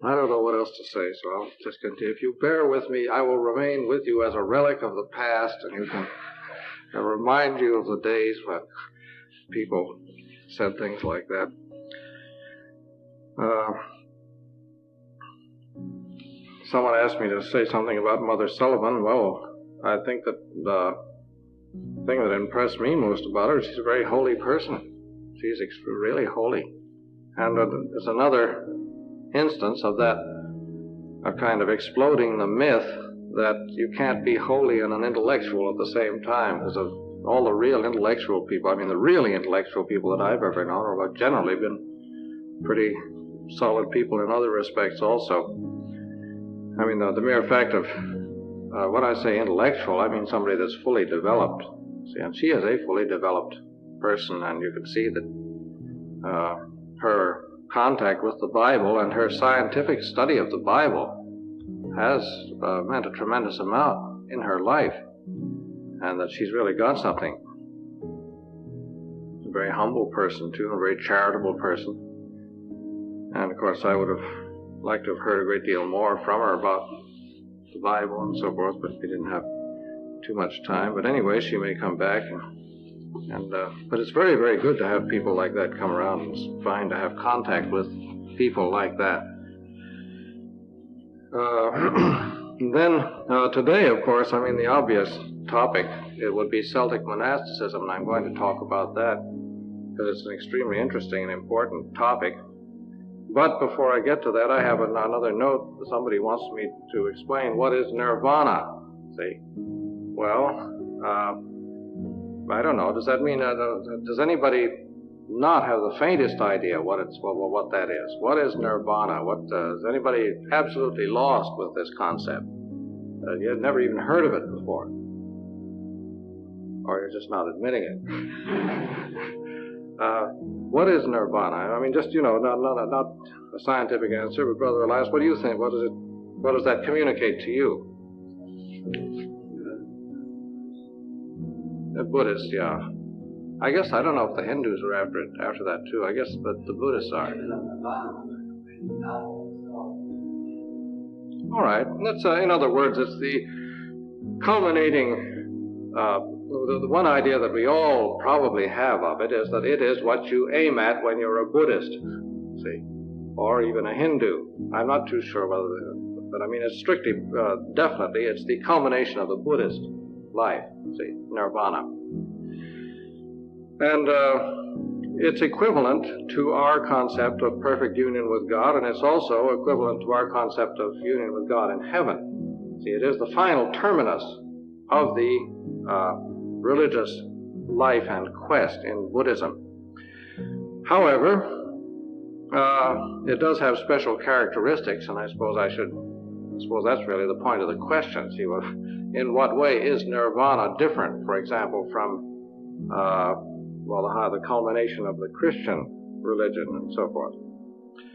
I don't know what else to say, so I'll just continue. If you bear with me, I will remain with you as a relic of the past, and you can remind you of the days when people said things like that. Someone asked me to say something about Mother Sullivan. Well, I think that the thing that impressed me most about her is she's a very holy person. She's really holy. And there's another instance of that, of kind of exploding the myth that you can't be holy and an intellectual at the same time. Because of all the real intellectual people, I mean, the really intellectual people that I've ever known have generally been pretty solid people in other respects also. I mean, the mere fact of, when I say intellectual, I mean somebody that's fully developed. See, and she is a fully developed person, and you can see that her contact with the Bible and her scientific study of the Bible has meant a tremendous amount in her life, and that she's really got something. A very humble person, too, a very charitable person. And, of course, I would have liked to have heard a great deal more from her about the Bible and so forth, but we didn't have too much time. But anyway, she may come back. But it's very, very good to have people like that come around. It's fine to have contact with people like that. Then today, of course, I mean, the obvious topic, it would be Celtic monasticism, and I'm going to talk about that because it's an extremely interesting and important topic. But before I get to that, I have another note. Somebody wants me to explain what is nirvana. See? Well, I don't know. Does that mean, does anybody not have the faintest idea what that is? What is nirvana? Is anybody absolutely lost with this concept? You've never even heard of it before. Or you're just not admitting it. What is nirvana? I mean, just, not a scientific answer, but Brother Elias, what do you think? What does that communicate to you? A Buddhist, yeah. I guess, I don't know if the Hindus are after that too. I guess, but the Buddhists are. All right. That's, in other words, it's the culminating, the one idea that we all probably have of it is that it is what you aim at when you're a Buddhist, see, or even a Hindu. I'm not too sure but I mean, it's strictly, definitely, it's the culmination of the Buddhist life, see, nirvana. And it's equivalent to our concept of perfect union with God, and it's also equivalent to our concept of union with God in heaven. See, it is the final terminus of the religious life and quest in Buddhism. However, it does have special characteristics, and I suppose that's really the point of the question. See, in what way is nirvana different, for example, from the culmination of the Christian religion and so forth?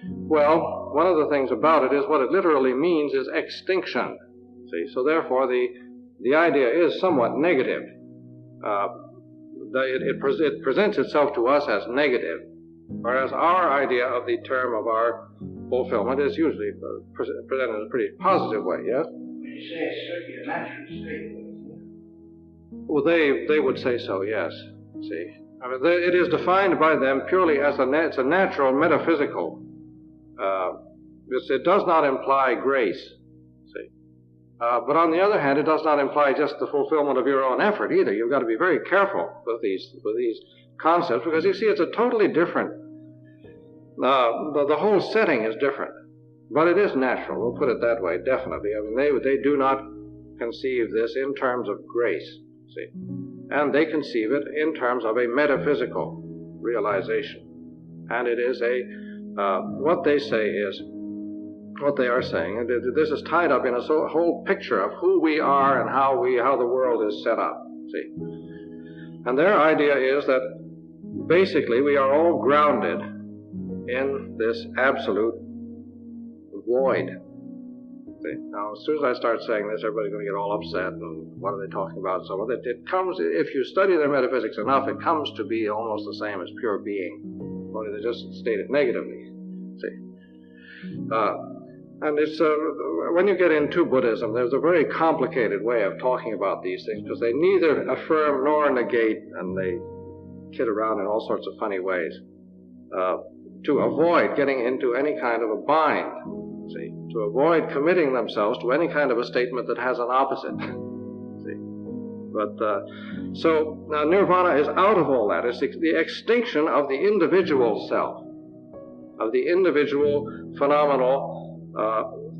Well, one of the things about it is what it literally means is extinction. See, so therefore the idea is somewhat negative. It presents itself to us as negative, whereas our idea of the term of our fulfillment is usually presented in a pretty positive way, yes? You say it's strictly a natural state. Well, they would say so, yes. See, I mean, it is defined by them purely as it's a natural metaphysical. It does not imply grace. See, but on the other hand, it does not imply just the fulfillment of your own effort either. You've got to be very careful with these concepts because you see, it's a totally different. The whole setting is different, but it is natural. We'll put it that way, definitely. I mean, they do not conceive this in terms of grace. See, and they conceive it in terms of a metaphysical realization, and it is what they say is what they are saying, and this is tied up in a whole picture of who we are and how the world is set up. See, and their idea is that basically we are all grounded in this absolute void. See, now, as soon as I start saying this, everybody's going to get all upset, and what are they talking about? So it comes, if you study their metaphysics enough, it comes to be almost the same as pure being, only they just state it negatively. See, And it's when you get into Buddhism, there's a very complicated way of talking about these things because they neither affirm nor negate, and they kid around in all sorts of funny ways to avoid getting into any kind of a bind, see, to avoid committing themselves to any kind of a statement that has an opposite. See, but so now nirvana is out of all that. It's the extinction of the individual self, of the individual phenomenal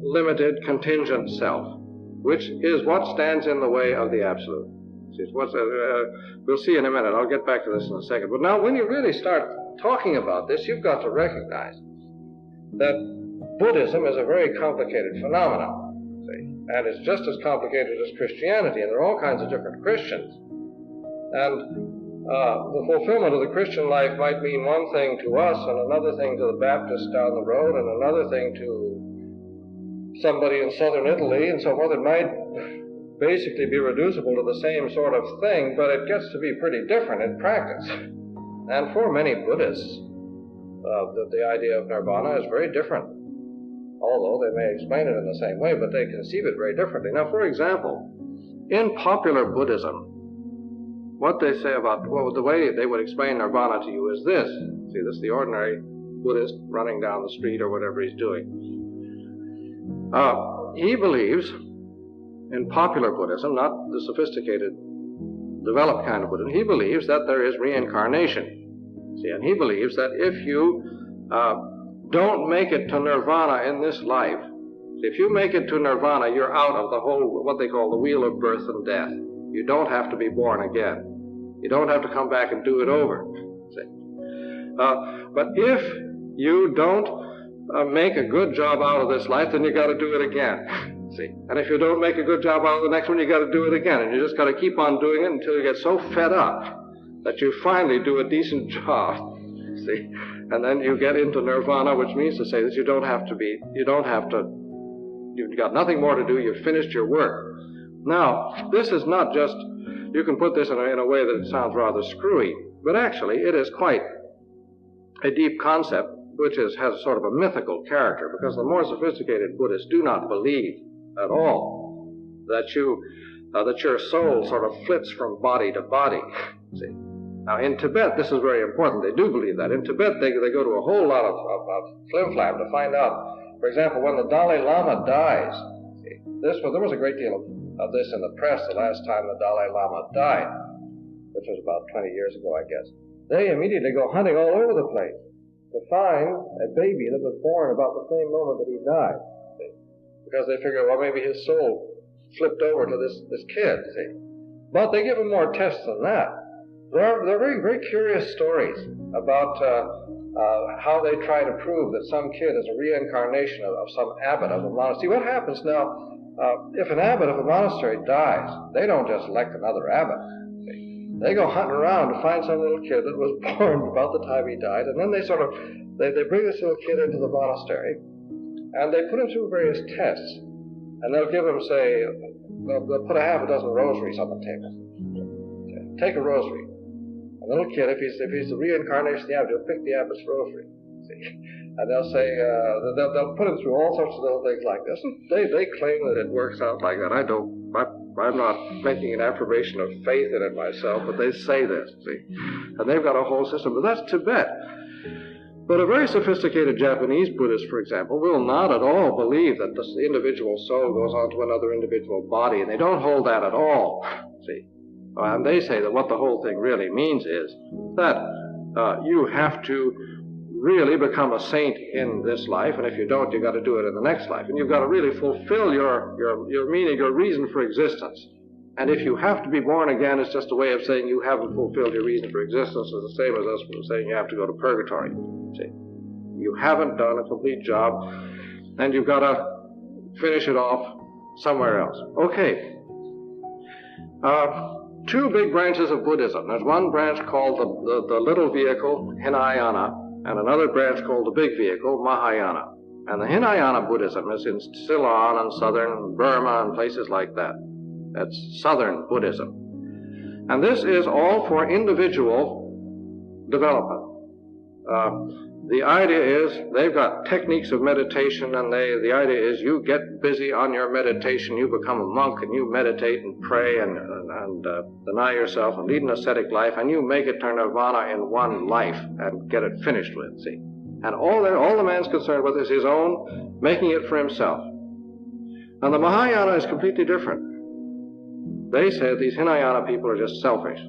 limited, contingent self, which is what stands in the way of the absolute. See, we'll see in a minute. I'll get back to this in a second. But now, when you really start talking about this, you've got to recognize that Buddhism is a very complicated phenomenon, see, and it's just as complicated as Christianity, and there are all kinds of different Christians. And the fulfillment of the Christian life might mean one thing to us, and another thing to the Baptists down the road, and another thing to somebody in southern Italy, and so forth. It might basically be reducible to the same sort of thing, but it gets to be pretty different in practice. And for many Buddhists, the idea of nirvana is very different, although they may explain it in the same way, but they conceive it very differently. Now, for example, in popular Buddhism, what they say about, well, the way they would explain nirvana to you is this. See, this is the ordinary Buddhist running down the street or whatever he's doing. He believes, in popular Buddhism, not the sophisticated, developed kind of Buddhism, he believes that there is reincarnation. See, and he believes that if you don't make it to nirvana in this life, if you make it to nirvana, you're out of the whole, what they call the wheel of birth and death. You don't have to be born again. You don't have to come back and do it over. See? But if you don't make a good job out of this life, then you got to do it again. See? And if you don't make a good job out of the next one, you got to do it again. And you just got to keep on doing it until you get so fed up that you finally do a decent job. See? And then you get into nirvana, which means to say that you've got nothing more to do, you've finished your work. Now, this is not just, you can put this in a way that it sounds rather screwy, but actually it is quite a deep concept, which has sort of a mythical character, because the more sophisticated Buddhists do not believe at all that your soul sort of flits from body to body. See? Now, in Tibet, this is very important. They do believe that. In Tibet, they go to a whole lot of flim-flam to find out, for example, when the Dalai Lama dies. See, there was a great deal of this in the press the last time the Dalai Lama died, which was about 20 years ago, I guess. They immediately go hunting all over the place to find a baby that was born about the same moment that he died, see? Because they figure, well, maybe his soul flipped over to this kid, see? But they give him more tests than that. There are very, very curious stories about how they try to prove that some kid is a reincarnation of some abbot of a monastery. What happens now, if an abbot of a monastery dies, they don't just elect another abbot. See? They go hunting around to find some little kid that was born about the time he died, and then they bring this little kid into the monastery, and they put him through various tests, and they'll give him, say, they'll put a half a dozen rosaries on the table. Take a rosary. A little kid, if he's the reincarnation of the abbot, he'll pick the abbot's rosary. See? And they'll say, they'll put him through all sorts of little things like this. And they claim that it works out like that. I'm not making an affirmation of faith in it myself, but they say this, see? And they've got a whole system. But that's Tibet. But a very sophisticated Japanese Buddhist, for example, will not at all believe that the individual soul goes on to another individual body, and they don't hold that at all, see? And they say that what the whole thing really means is that you have to really become a saint in this life, and if you don't, you've got to do it in the next life. And you've got to really fulfill your meaning, your reason for existence. And if you have to be born again, it's just a way of saying you haven't fulfilled your reason for existence. It's the same as us saying you have to go to purgatory. See? You haven't done a complete job, and you've got to finish it off somewhere else. Okay. Two big branches of Buddhism. There's one branch called the little vehicle, Hinayana, and another branch called the big vehicle, Mahayana. And the Hinayana Buddhism is in Ceylon and southern Burma and places like that. That's southern Buddhism. And this is all for individual development. The idea is they've got techniques of meditation, and the idea is you get busy on your meditation, you become a monk, and you meditate and pray and deny yourself and lead an ascetic life, and you make it to nirvana in one life and get it finished with, see. And all the man's concerned with is his own, making it for himself. And the Mahayana is completely different. They say these Hinayana people are just selfish.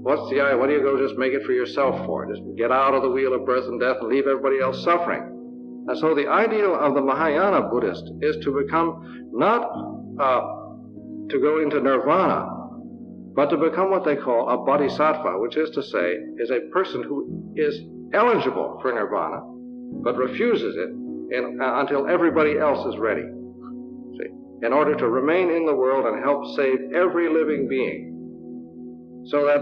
What's the idea? What do you go just make it for yourself for? Just get out of the wheel of birth and death and leave everybody else suffering. And so the ideal of the Mahayana Buddhist is to become not to go into nirvana, but to become what they call a bodhisattva, which is to say, is a person who is eligible for nirvana, but refuses it until everybody else is ready. See, in order to remain in the world and help save every living being. So that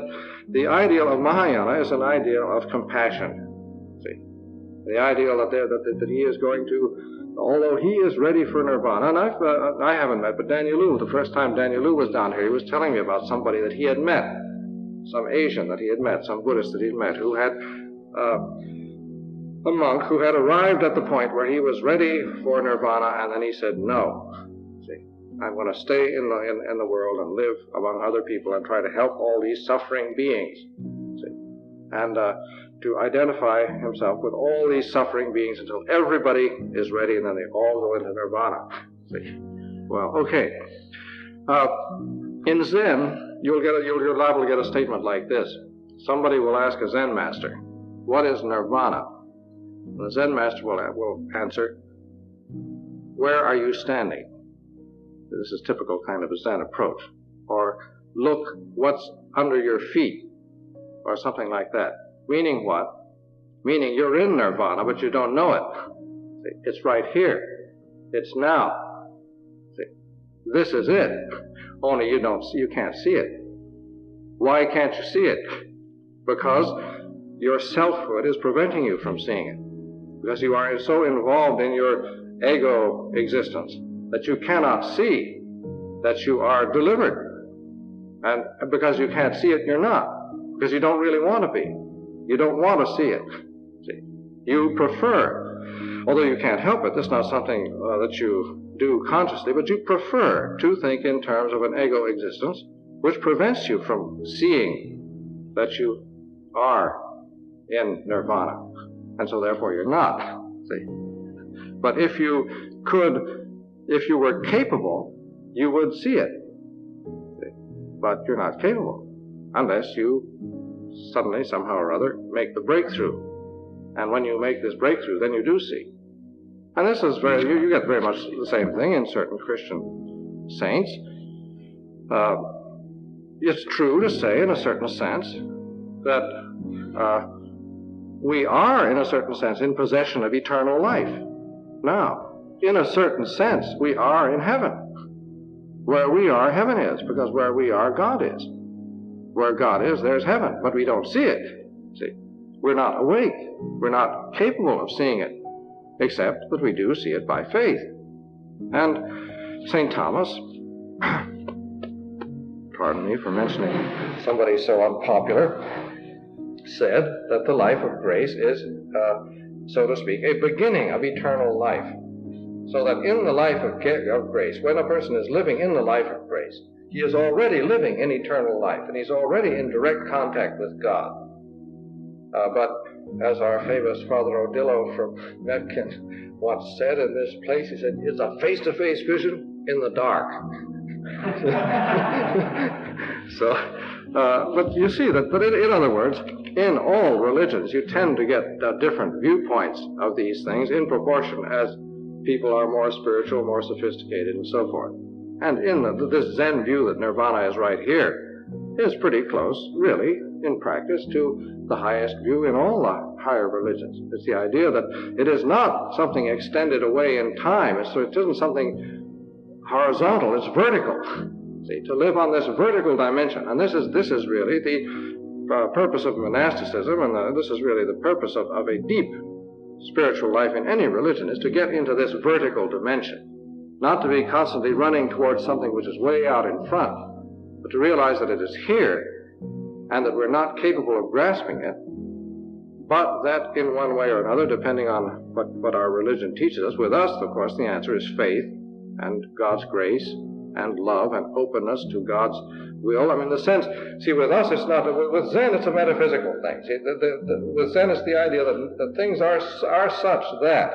the ideal of Mahayana is an ideal of compassion. See, the ideal that he is going to, although he is ready for nirvana, and I haven't met, but Daniel Lu, the first time Daniel Lu was down here, he was telling me about somebody that he had met, some Asian that he had met, some Buddhist that he had met, who had a monk who had arrived at the point where he was ready for nirvana, and then he said no. See, I'm going to stay in the world and live among other people and try to help all these suffering beings. See? And to identify himself with all these suffering beings until everybody is ready, and then they all go into nirvana. See? Well, okay. In Zen, you're liable to get a statement like this. Somebody will ask a Zen master, what is nirvana? And the Zen master will answer, where are you standing? This is typical kind of a Zen approach. Or, look what's under your feet, or something like that. Meaning what? Meaning you're in nirvana, but you don't know it. See, it's right here. It's now. See, this is it. Only you can't see it. Why can't you see it? Because your selfhood is preventing you from seeing it. Because you are so involved in your ego existence that you cannot see that you are delivered. And because you can't see it, you're not. Because you don't really want to be. You don't want to see it. See? You prefer, although you can't help it, that's not something that you do consciously, but you prefer to think in terms of an ego existence, which prevents you from seeing that you are in nirvana. And so therefore you're not. See? But if you were capable, you would see it. See? But you're not capable unless you suddenly, somehow or other, make the breakthrough. And when you make this breakthrough, then you do see. And this is you get very much the same thing in certain Christian saints. It's true to say, in a certain sense, that we are, in a certain sense, in possession of eternal life. Now, in a certain sense, we are in heaven. Where we are, heaven is, because where we are, God is. Where God is, there's heaven, but we don't see it. See, we're not awake. We're not capable of seeing it, except that we do see it by faith. And St. Thomas, pardon me for mentioning somebody so unpopular, said that the life of grace is, so to speak, a beginning of eternal life. So that in the life of grace, when a person is living in the life of grace, he is already living in eternal life, and he's already in direct contact with God. But as our famous Father Odillo from Metkin once said in this place, he said, it's a face-to-face vision in the dark. But you see that, in other words, in all religions, you tend to get different viewpoints of these things in proportion as people are more spiritual, more sophisticated, and so forth. And in this Zen view that nirvana is right here is pretty close, really, in practice, to the highest view in all the higher religions. It's the idea that it is not something extended away in time. It isn't something horizontal, it's vertical. See, to live on this vertical dimension. And this is really the purpose of monasticism, and this is really the purpose of a deep spiritual life in any religion, is to get into this vertical dimension. Not to be constantly running towards something which is way out in front, but to realize that it is here, and that we're not capable of grasping it, But that in one way or another, depending on what our religion teaches us, with us, of course, the answer is faith and God's grace and love and openness to God's will. I mean, the sense, see, with us it's not, with Zen it's a metaphysical thing. See, with Zen it's the idea that things are such that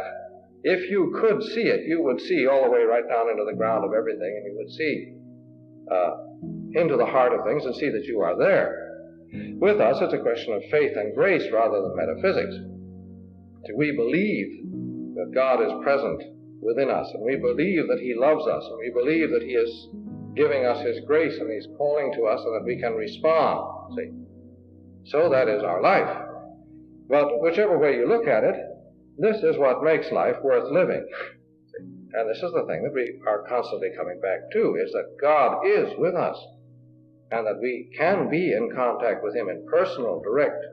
if you could see it, you would see all the way right down into the ground of everything, and you would see into the heart of things and see that you are there. With us, it's a question of faith and grace rather than metaphysics. We believe that God is present within us, and we believe that He loves us, and we believe that He is giving us His grace, and He's calling to us, and that we can respond. See? So that is our life. But whichever way you look at it, this is what makes life worth living. See? And this is the thing that we are constantly coming back to, is that God is with us, and that we can be in contact with Him, in personal, direct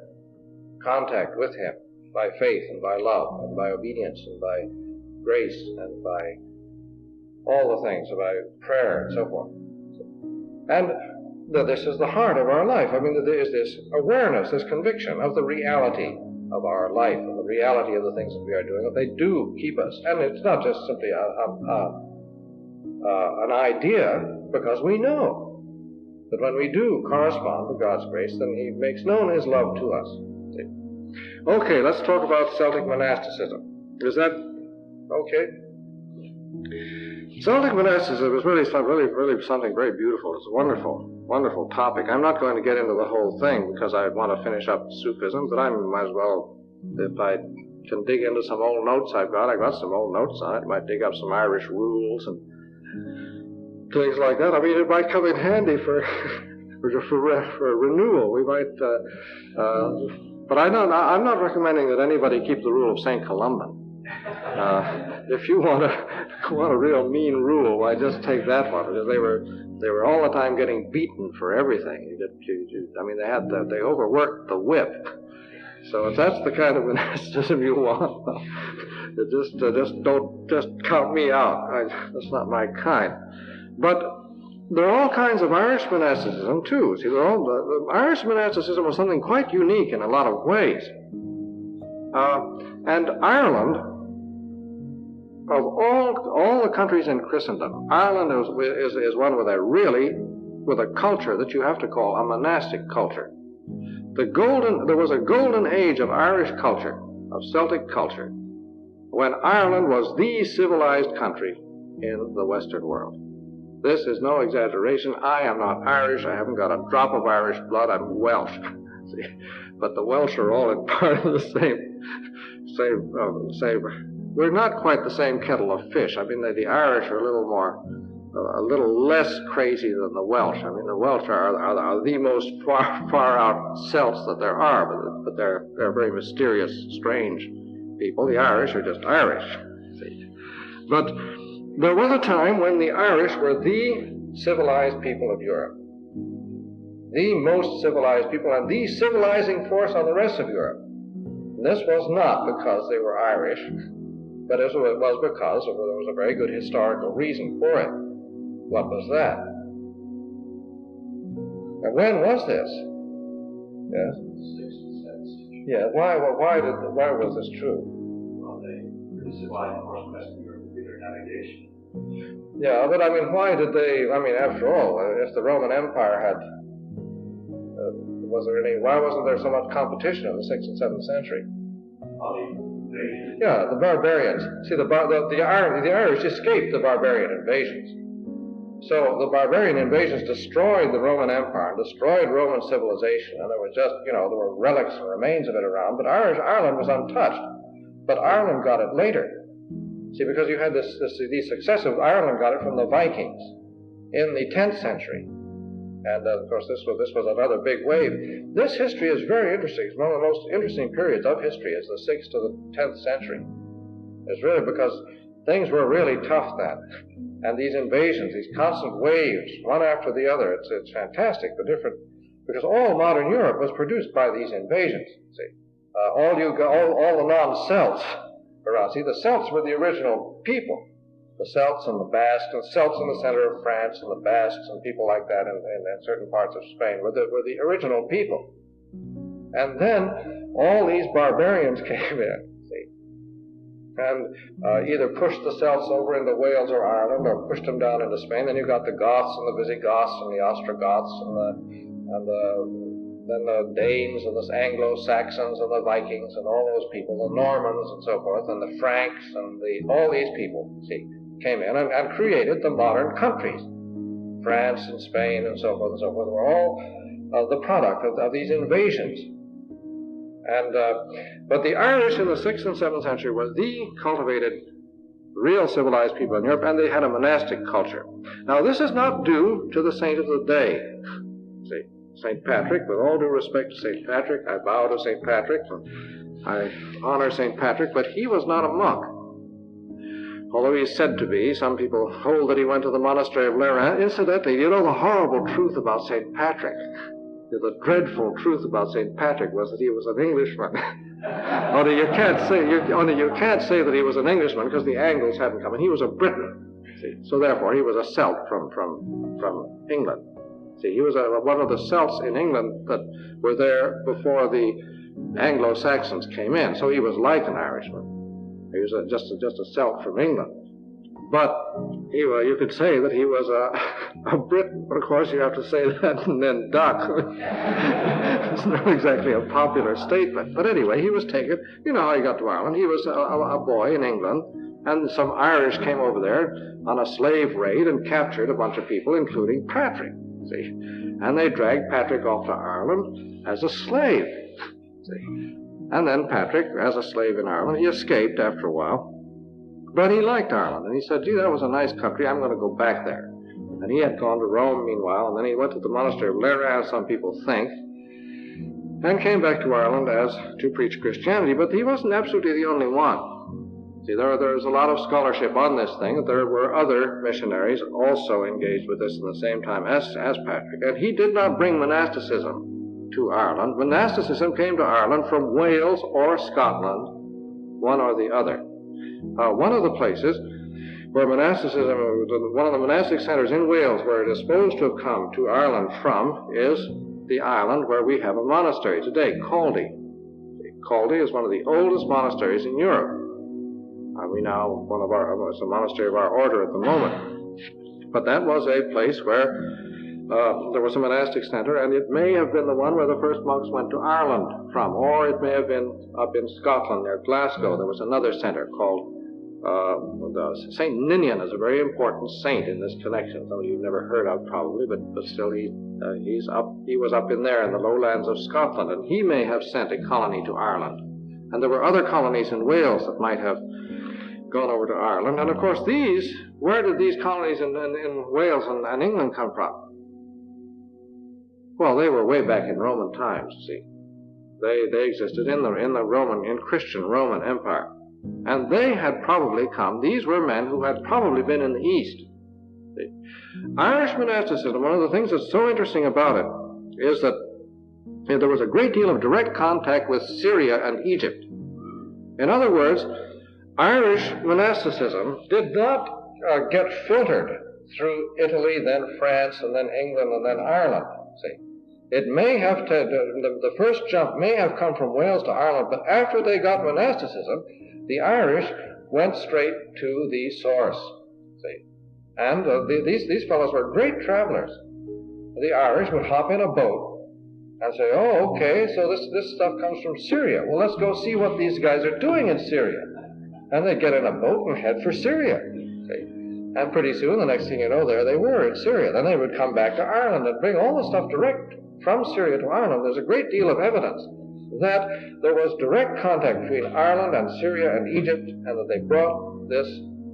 contact with Him, by faith and by love and by obedience and by grace and by all the things, by prayer and so forth. And this is the heart of our life. I mean, there is this awareness, this conviction of the reality of our life and the reality of the things that we are doing, that they do keep us. And it's not just simply an idea, because we know that when we do correspond to God's grace, then He makes known His love to us. See? Okay, let's talk about Celtic monasticism. Is that okay? Celtic monasticism is really something very beautiful. It's a wonderful, wonderful topic. I'm not going to get into the whole thing because I want to finish up Sufism, but I might as well, if I can dig into some old notes I've got some old notes on it. I might dig up some Irish rules and things like that. I mean, it might come in handy for renewal. We might, but I'm not recommending that anybody keep the rule of St. Columban. If you want a real mean rule, why just take that one, because they were all the time getting beaten for everything. I mean, they overworked the whip. So if that's the kind of monasticism you want, just count me out. That's not my kind. But there are all kinds of Irish monasticism too. See, the Irish monasticism was something quite unique in a lot of ways. And Ireland, of all the countries in Christendom, Ireland is one with a culture that you have to call a monastic culture. There was a golden age of Irish culture, of Celtic culture, when Ireland was the civilized country in the Western world. This is no exaggeration. I am not Irish. I haven't got a drop of Irish blood. I'm Welsh. See? But the Welsh are all in part of the same. We're not quite the same kettle of fish. I mean, the Irish are a little less crazy than the Welsh. I mean, the Welsh are the most far out Celts that there are, but they're very mysterious, strange people. The Irish are just Irish. See? But there was a time when the Irish were the civilized people of Europe, the most civilized people, and the civilizing force on the rest of Europe. And this was not because they were Irish, but it was because there was a very good historical reason for it. What was that? And when was this? Yes? 6th and 7th century. Yeah, why was this true? Well, they pretty civilized force Western Europe would be their navigation. Yeah, but I mean, why did they, I mean, after all, if the Roman Empire had, why wasn't there so much competition in the 6th and 7th century? Yeah, the barbarians. See, the Irish escaped the barbarian invasions. So the barbarian invasions destroyed the Roman Empire, destroyed Roman civilization, and there were relics and remains of it around, but Ireland was untouched. But Ireland got it later. See, because you had these successive, Ireland got it from the Vikings in the 10th century. And of course, this was another big wave. This history is very interesting. It's one of the most interesting periods of history, is the 6th to the 10th century. It's really because things were really tough then. And these invasions, these constant waves, one after the other, it's fantastic, because all modern Europe was produced by these invasions, see. All the non-Celts around. See, the Celts were the original people. The Celts and the Basques, and Celts in the center of France, and the Basques and people like that in certain parts of Spain were the original people. And then all these barbarians came in, see, and either pushed the Celts over into Wales or Ireland, or pushed them down into Spain. Then you got the Goths and the Visigoths and the Ostrogoths then the Danes and the Anglo-Saxons and the Vikings and all those people, the Normans and so forth, and the Franks and all these people, see, came in and created the modern countries. France and Spain and so forth were all the product of these invasions. But the Irish in the 6th and 7th century were the cultivated, real civilized people in Europe, and they had a monastic culture. Now, this is not due to the saint of the day. See, St. Patrick, with all due respect to St. Patrick, I bow to St. Patrick, and I honor St. Patrick, but he was not a monk. Although he's said to be, some people hold that he went to the monastery of Lerins. Incidentally, you know the horrible truth about St. Patrick? The dreadful truth about St. Patrick was that he was an Englishman. Only you can't say that he was an Englishman because the Angles hadn't come, and he was a Briton. See? So therefore, he was a Celt from England. See, he was one of the Celts in England that were there before the Anglo-Saxons came in. So he was like an Irishman. He was just a Celt from England. But you could say that he was a Briton. But of course, you have to say that and then duck. It's not exactly a popular statement. But anyway, he was taken. You know how he got to Ireland. He was a boy in England, and some Irish came over there on a slave raid and captured a bunch of people, including Patrick. See, and they dragged Patrick off to Ireland as a slave. See, and then Patrick, as a slave in Ireland, he escaped after a while. But he liked Ireland, and he said, gee, that was a nice country, I'm going to go back there. And he had gone to Rome meanwhile, and then he went to the monastery of Lerins, some people think, and came back to Ireland to preach Christianity, but he wasn't absolutely the only one. See, there's a lot of scholarship on this thing, that there were other missionaries also engaged with this at the same time as Patrick, and he did not bring monasticism to Ireland. Monasticism came to Ireland from Wales or Scotland, one or the other. One of the places where monasticism, one of the monastic centers in Wales where it is supposed to have come to Ireland from is the island where we have a monastery today, Caldy. Caldy is one of the oldest monasteries in Europe. It's a monastery of our order at the moment. But that was a place where there was a monastic center, and it may have been the one where the first monks went to Ireland from, or it may have been up in Scotland near Glasgow. There was another center called St. Ninion is a very important saint in this connection, though you've never heard of probably, but still he was up in there in the lowlands of Scotland, and he may have sent a colony to Ireland. And there were other colonies in Wales that might have gone over to Ireland. And of course where did these colonies in Wales and England come from? Well, they were way back in Roman times, see. They existed in the Christian Roman Empire. And they had probably come, these were men who had probably been in the East. See. Irish monasticism, one of the things that's so interesting about it is that there was a great deal of direct contact with Syria and Egypt. In other words, Irish monasticism did not get filtered through Italy, then France, and then England, and then Ireland. See, it may have the first jump may have come from Wales to Ireland, but after they got monasticism, the Irish went straight to the source. See, and these fellows were great travelers. The Irish would hop in a boat and say, "Oh, okay, so this stuff comes from Syria. Well, let's go see what these guys are doing in Syria." And they'd get in a boat and head for Syria. See? And pretty soon, the next thing you know, there they were in Syria. Then they would come back to Ireland and bring all the stuff direct from Syria to Ireland. There's a great deal of evidence that there was direct contact between Ireland and Syria and Egypt, and that they brought this.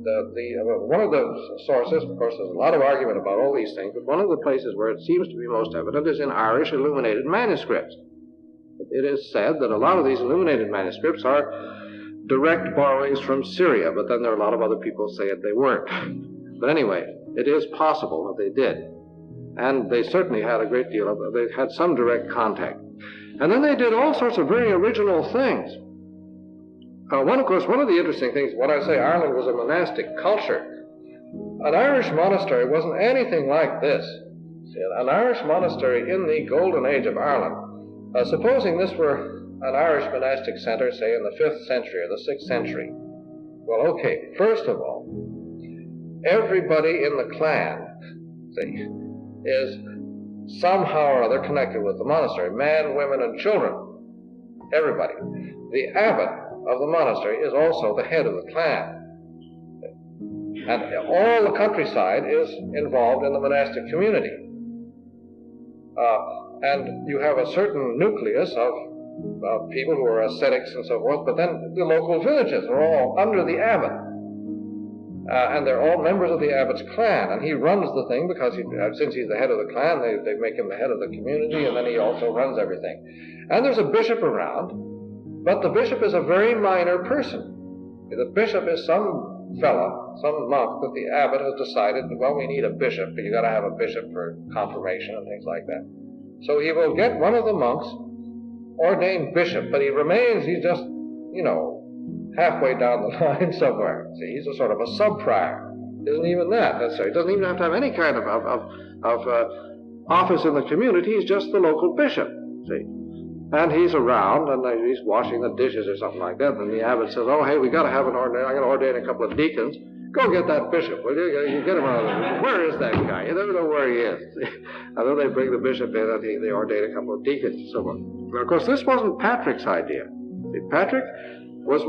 One of the sources, of course, there's a lot of argument about all these things, but one of the places where it seems to be most evident is in Irish illuminated manuscripts. It is said that a lot of these illuminated manuscripts are direct borrowings from Syria, but then there are a lot of other people who say that they weren't. But anyway, it is possible that they did. And they certainly had they had some direct contact. And then they did all sorts of very original things. One of the interesting things, when I say Ireland was a monastic culture, an Irish monastery wasn't anything like this. See, an Irish monastery in the golden age of Ireland Supposing this were an Irish monastic center, say in the 5th century or the 6th century. Well, okay, first of all, everybody in the clan, see, is somehow or other connected with the monastery, men, women, and children. Everybody. The abbot of the monastery is also the head of the clan. And all the countryside is involved in the monastic community. And you have a certain nucleus of people who are ascetics and so forth, but then the local villages are all under the abbot. And they're all members of the abbot's clan, and he runs the thing because since he's the head of the clan, they make him the head of the community, and then he also runs everything. And there's a bishop around, but the bishop is a very minor person. The bishop is some fellow, some monk that the abbot has decided, well, we need a bishop, but you got to have a bishop for confirmation and things like that. So he will get one of the monks ordained bishop, but he's just, halfway down the line somewhere. See, he's a sort of a sub-prior. Isn't even that necessary. He doesn't even have to have any kind of office in the community. He's just the local bishop, see. And he's around, and he's washing the dishes or something like that, and the abbot says, oh, hey, we got to have an ordain. I'm going to ordain a couple of deacons. Go get that bishop, will you? You get him out of there. Where is that guy? You never know where he is. And then they bring the bishop in, and they ordain a couple of deacons and so on. Now, of course, this wasn't Patrick's idea. See, Patrick was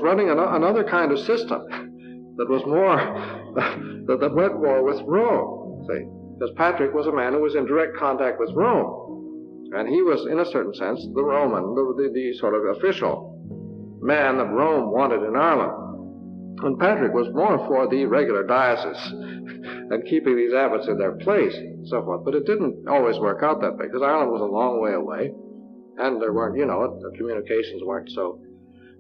running another kind of system that was more, that went more with Rome, see. Because Patrick was a man who was in direct contact with Rome. And he was, in a certain sense, the Roman, the sort of official man that Rome wanted in Ireland. And Patrick was more for the regular diocese and keeping these abbots in their place and so forth. But it didn't always work out that way, because Ireland was a long way away, and there weren't, the communications weren't so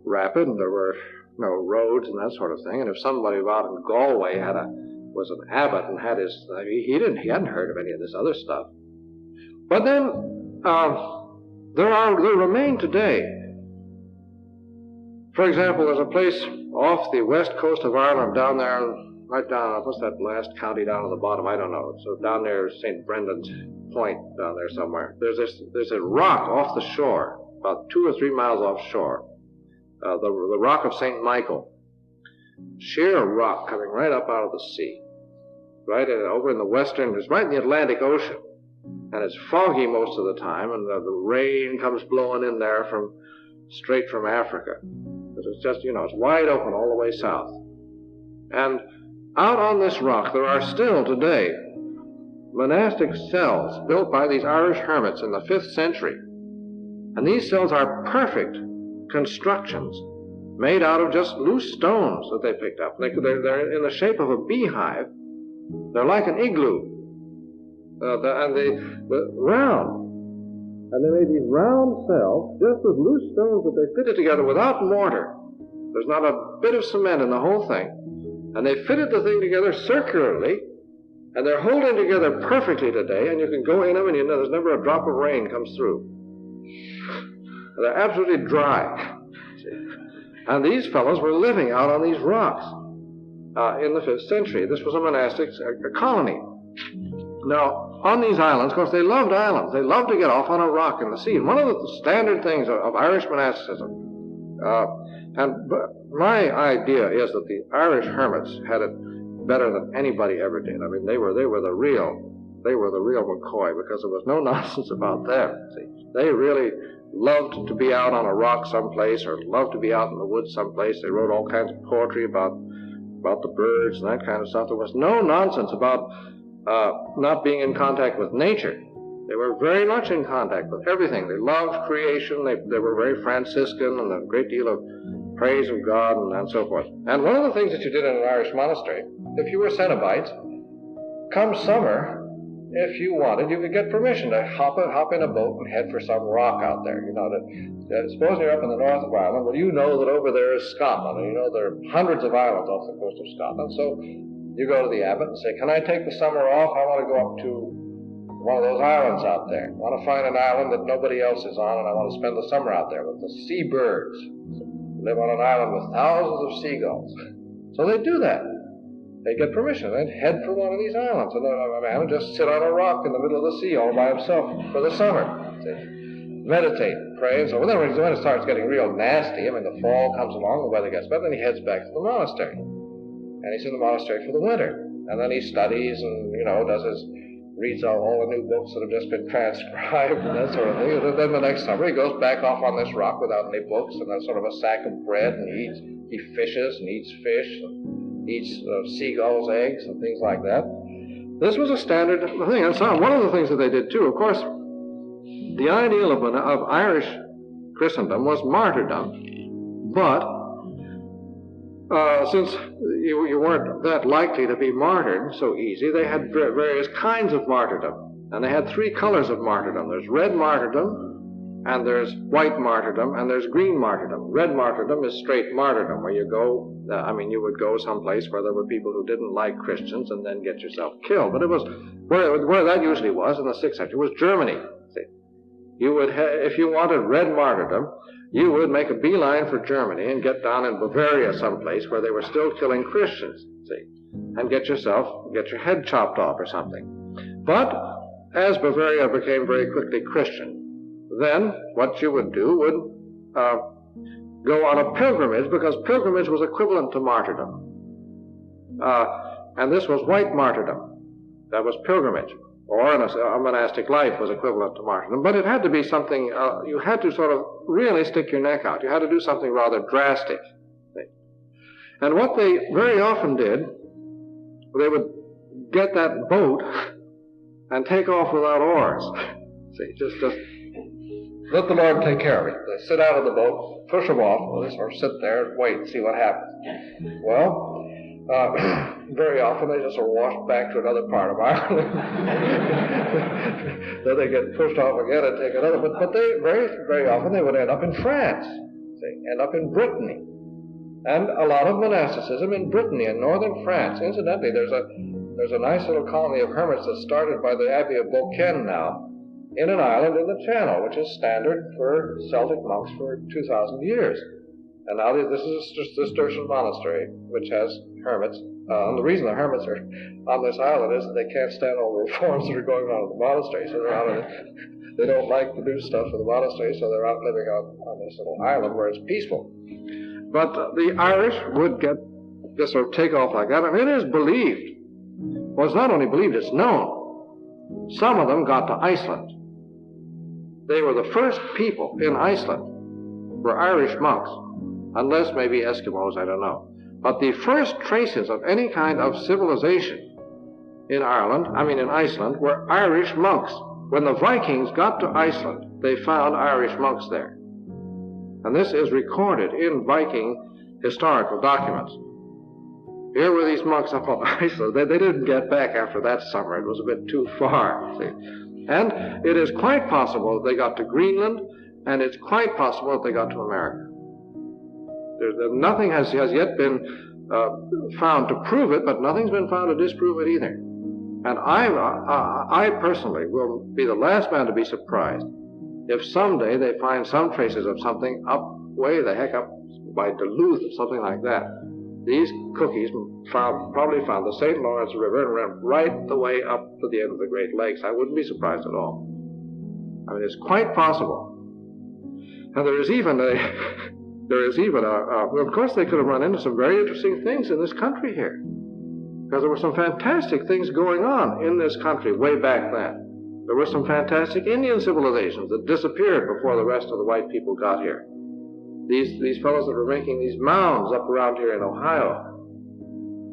rapid, and there were no roads and that sort of thing. And if somebody out in Galway was an abbot and had his, he hadn't heard of any of this other stuff. But then there remain today. For example, there's a place off the west coast of Ireland down there, right down, what's that last county down on the bottom? I don't know. So down there, St. Brendan's Point, down there somewhere. There's a rock off the shore, about 2 or 3 miles offshore. The rock of St. Michael. Sheer rock coming right up out of the sea. Right over in the western, it's right in the Atlantic Ocean. And it's foggy most of the time, and the rain comes blowing in there straight from Africa. It's just, it's wide open all the way south. And out on this rock, there are still today monastic cells built by these Irish hermits in the 5th century. And these cells are perfect constructions made out of just loose stones that they picked up. They're in the shape of a beehive. They're like an igloo. And they're round. And they made these round cells just with loose stones that they fitted together without mortar. There's not a bit of cement in the whole thing. And they fitted the thing together circularly, and they're holding together perfectly today, and you can go in them and there's never a drop of rain comes through. They're absolutely dry. And these fellows were living out on these rocks in the 5th century. This was a monastic colony. Now, on these islands, of course, they loved islands. They loved to get off on a rock in the sea. And one of the standard things of Irish monasticism, my idea is that the Irish hermits had it better than anybody ever did. I mean, they were the real McCoy, because there was no nonsense about them. See, they really loved to be out on a rock someplace, or loved to be out in the woods someplace. They wrote all kinds of poetry about the birds and that kind of stuff. There was no nonsense about not being in contact with nature. They were very much in contact with everything. They loved creation. They were very Franciscan, and a great deal of praise of God and so forth. And one of the things that you did in an Irish monastery, if you were Cenobites, come summer, if you wanted, you could get permission to hop in a boat and head for some rock out there. Suppose you're up in the north of Ireland, well, you know that over there is Scotland, and there are hundreds of islands off the coast of Scotland. So you go to the abbot and say, can I take the summer off? I want to go up to one of those islands out there. I want to find an island that nobody else is on, and I want to spend the summer out there with the seabirds. Live on an island with thousands of seagulls. So they do that. They get permission. They'd head for one of these islands, and a man would just sit on a rock in the middle of the sea all by himself for the summer. See? meditate, pray, and so then when it starts getting real nasty, I mean, the fall comes along, the weather gets better, then he heads back to the monastery. And he's in the monastery for the winter. And then he studies and, reads all the new books that have just been transcribed and that sort of thing. And then the next summer he goes back off on this rock without any books and then sort of a sack of bread, and he fishes and eats fish and eats seagulls' eggs and things like that. This was a standard thing. And so one of the things that they did too, of course, the ideal of Irish Christendom was martyrdom. But since you weren't that likely to be martyred so easy, they had various kinds of martyrdom. And they had three colors of martyrdom. There's red martyrdom, and there's white martyrdom, and there's green martyrdom. Red martyrdom is straight martyrdom, where you go, you would go someplace where there were people who didn't like Christians and then get yourself killed. But it was, where that usually was in the 6th century, was Germany. See? You would if you wanted red martyrdom, you would make a beeline for Germany and get down in Bavaria someplace where they were still killing Christians, see, and get your head chopped off or something. But as Bavaria became very quickly Christian, then what you would do would go on a pilgrimage, because pilgrimage was equivalent to martyrdom. And this was white martyrdom. That was pilgrimage. Or a monastic life was equivalent to martyrdom. But it had to be something, you had to sort of really stick your neck out. You had to do something rather drastic. And what they very often did, they would get that boat and take off without oars. See, just let the Lord take care of it. They sit out of the boat, push them off, or sit there and wait and see what happens. Well, very often they just are washed back to another part of Ireland. Then they get pushed off again and take another. But they very often they would end up in France, end up in Brittany, and a lot of monasticism in Brittany and northern France. Incidentally, there's a nice little colony of hermits that's started by the Abbey of Beaucaire now, in an island in the Channel, which is standard for Celtic monks for 2,000 years. And now this is a Cistercian monastery, which has hermits. And the reason the hermits are on this island is that they can't stand all the reforms that are going on in the monastery. So they're out they don't like to do stuff for the monastery, so they're out living on this little island where it's peaceful. But the Irish would get this sort of take off like that, and it is believed. Well, it's not only believed, it's known. Some of them got to Iceland. They were the first people in Iceland, were Irish monks. Unless maybe Eskimos, I don't know. But the first traces of any kind of civilization in Iceland, were Irish monks. When the Vikings got to Iceland, they found Irish monks there. And this is recorded in Viking historical documents. Here were these monks up on Iceland. They didn't get back after that summer. It was a bit too far, see. And it is quite possible that they got to Greenland, and it's quite possible that they got to America. Nothing has yet been found to prove it, but nothing's been found to disprove it either. And I personally will be the last man to be surprised if someday they find some traces of something way the heck up by Duluth or something like that. These cookies probably found the St. Lawrence River and ran right the way up to the end of the Great Lakes. I wouldn't be surprised at all. I mean, it's quite possible. And there is even of course they could have run into some very interesting things in this country here. Because there were some fantastic things going on in this country way back then. There were some fantastic Indian civilizations that disappeared before the rest of the white people got here. These fellows that were making these mounds up around here in Ohio.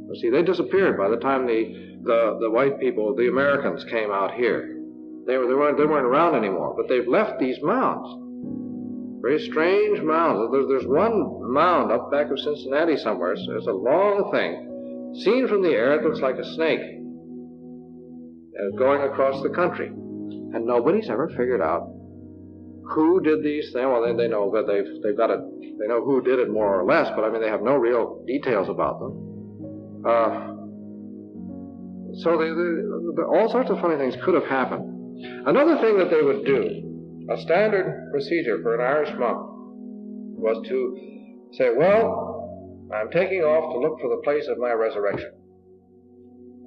You see, they disappeared by the time the white people, the Americans, came out here. They weren't around anymore, but they've left these mounds. Very strange mounds. There's one mound up back of Cincinnati somewhere. It's a long thing. Seen from the air, it looks like a snake going across the country. And nobody's ever figured out who did these things. Well, they know that they know who did it more or less, but I mean, they have no real details about them. So all sorts of funny things could have happened. Another thing that they would do, a standard procedure for an Irish monk, was to say, well, I'm taking off to look for the place of my resurrection.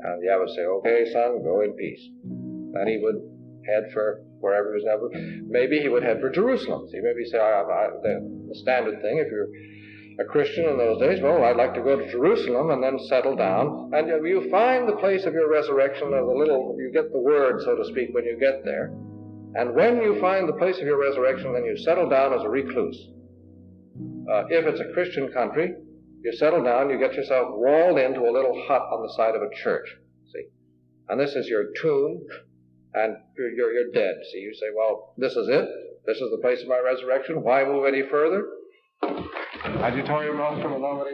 And the abbot would say, okay, son, go in peace. And he would head for wherever he was never. Maybe he would head for Jerusalem. See, maybe he'd say, the standard thing, if you're a Christian in those days, well, I'd like to go to Jerusalem and then settle down. And you find the place of your resurrection you get the word, so to speak, when you get there. And when you find the place of your resurrection, then you settle down as a recluse. If it's a Christian country, you settle down, you get yourself walled into a little hut on the side of a church, see. And this is your tomb, and you're dead. See, you say, well, this is it. This is the place of my resurrection. Why move any further? Adjutorium nostrum alone,